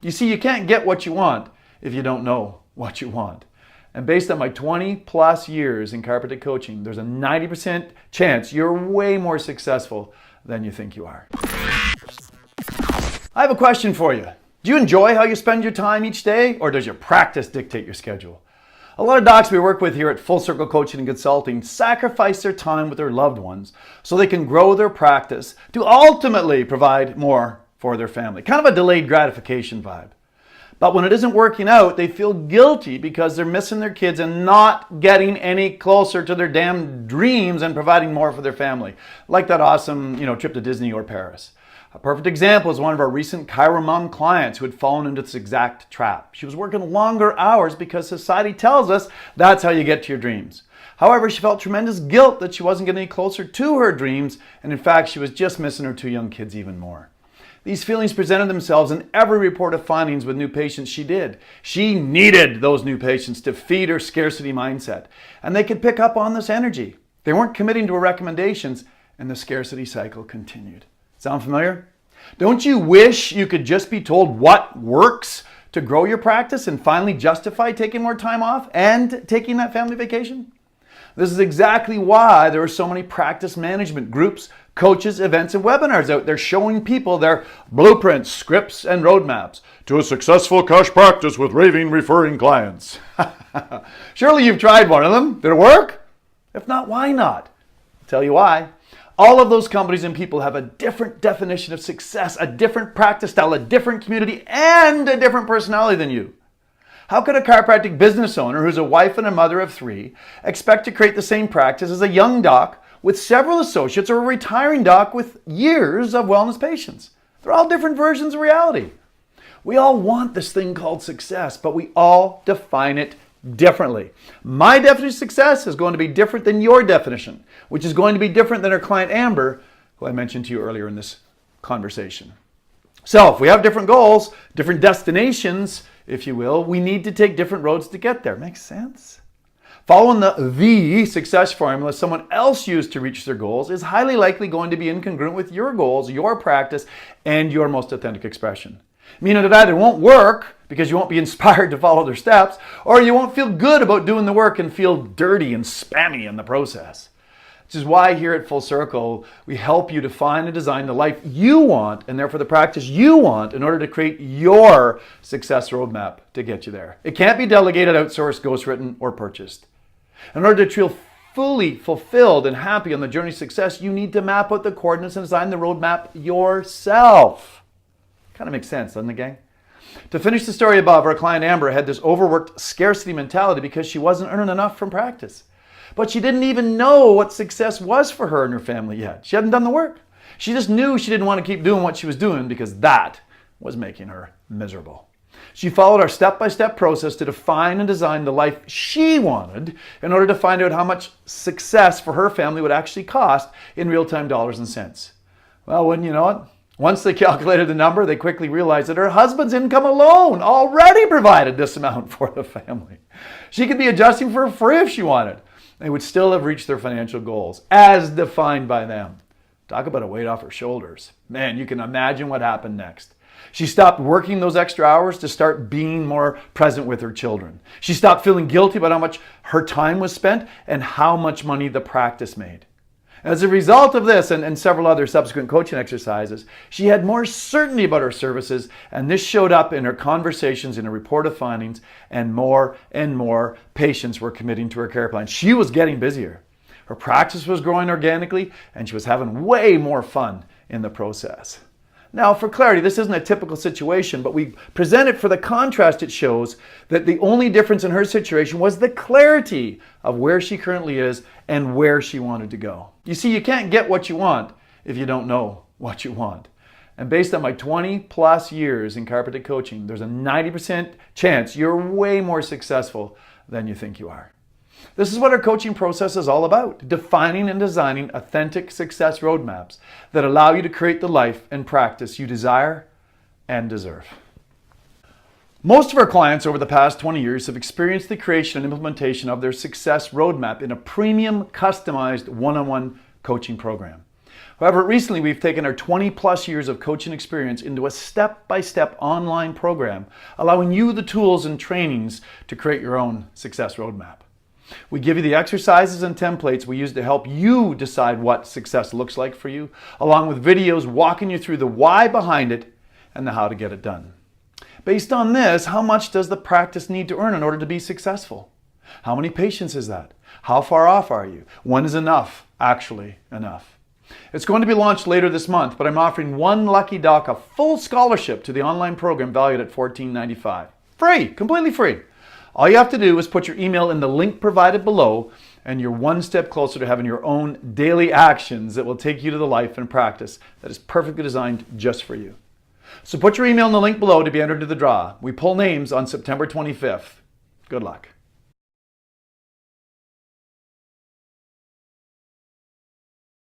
You see, you can't get what you want if you don't know what you want. And based on my 20 plus years in chiropractic coaching, there's a 90% chance you're way more successful than you think you are. I have a question for you. Do you enjoy how you spend your time each day, or does your practice dictate your schedule? A lot of docs we work with here at Full Circle Coaching and Consulting sacrifice their time with their loved ones so they can grow their practice to ultimately provide more for their family. Kind of a delayed gratification vibe. But when it isn't working out, they feel guilty because they're missing their kids and not getting any closer to their damn dreams and providing more for their family. Like that awesome, trip to Disney or Paris. A perfect example is one of our recent Chiro mom clients who had fallen into this exact trap. She was working longer hours because society tells us that's how you get to your dreams. However, she felt tremendous guilt that she wasn't getting any closer to her dreams, and in fact, she was just missing her two young kids even more. These feelings presented themselves in every report of findings with new patients she did. She needed those new patients to feed her scarcity mindset, and they could pick up on this energy. They weren't committing to her recommendations, and the scarcity cycle continued. Sound familiar? Don't you wish you could just be told what works to grow your practice and finally justify taking more time off and taking that family vacation? This is exactly why there are so many practice management groups, coaches, events, and webinars out there showing people their blueprints, scripts, and roadmaps to a successful cash practice with raving referring clients. Surely you've tried one of them. Did it work? If not, why not? I'll tell you why. All of those companies and people have a different definition of success, a different practice style, a different community, and a different personality than you. How could a chiropractic business owner who's a wife and a mother of three expect to create the same practice as a young doc with several associates or a retiring doc with years of wellness patients? They're all different versions of reality. We all want this thing called success, but we all define it differently. My definition of success is going to be different than your definition, which is going to be different than our client Amber, who I mentioned to you earlier in this conversation. So if we have different goals, different destinations, if you will, we need to take different roads to get there. Makes sense? Following the success formula someone else used to reach their goals is highly likely going to be incongruent with your goals, your practice, and your most authentic expression. Meaning it either won't work because you won't be inspired to follow their steps, or you won't feel good about doing the work and feel dirty and spammy in the process. Which is why here at Full Circle, we help you define and design the life you want and therefore the practice you want in order to create your success roadmap to get you there. It can't be delegated, outsourced, ghostwritten, or purchased. In order to feel fully fulfilled and happy on the journey to success, you need to map out the coordinates and design the roadmap yourself. Kind of makes sense, doesn't it, gang? To finish the story above, our client Amber had this overworked scarcity mentality because she wasn't earning enough from practice. But she didn't even know what success was for her and her family yet. She hadn't done the work. She just knew she didn't want to keep doing what she was doing because that was making her miserable. She followed our step-by-step process to define and design the life she wanted in order to find out how much success for her family would actually cost in real-time dollars and cents. Well, wouldn't you know it? Once they calculated the number, they quickly realized that her husband's income alone already provided this amount for the family. She could be adjusting for free if she wanted. They would still have reached their financial goals, as defined by them. Talk about a weight off her shoulders. Man, you can imagine what happened next. She stopped working those extra hours to start being more present with her children. She stopped feeling guilty about how much her time was spent and how much money the practice made. As a result of this and several other subsequent coaching exercises, she had more certainty about her services, and this showed up in her conversations, in her report of findings, and more patients were committing to her care plan. She was getting busier. Her practice was growing organically, and she was having way more fun in the process. Now, for clarity, this isn't a typical situation, but we present it for the contrast it shows that the only difference in her situation was the clarity of where she currently is and where she wanted to go. You see, you can't get what you want if you don't know what you want. And based on my 20 plus years in chiropractic coaching, there's a 90% chance you're way more successful than you think you are. This is what our coaching process is all about, defining and designing authentic success roadmaps that allow you to create the life and practice you desire and deserve. Most of our clients over the past 20 years have experienced the creation and implementation of their success roadmap in a premium, customized one-on-one coaching program. However, recently we've taken our 20 plus years of coaching experience into a step-by-step online program, allowing you the tools and trainings to create your own success roadmap. We give you the exercises and templates we use to help you decide what success looks like for you, along with videos walking you through the why behind it and the how to get it done. Based on this, how much does the practice need to earn in order to be successful? How many patients is that? How far off are you? When is enough actually enough? It's going to be launched later this month, but I'm offering one lucky doc a full scholarship to the online program valued at $14.95. Free, completely free. All you have to do is put your email in the link provided below, and you're one step closer to having your own daily actions that will take you to the life and practice that is perfectly designed just for you. So put your email in the link below to be entered into the draw. We pull names on September 25th. Good luck.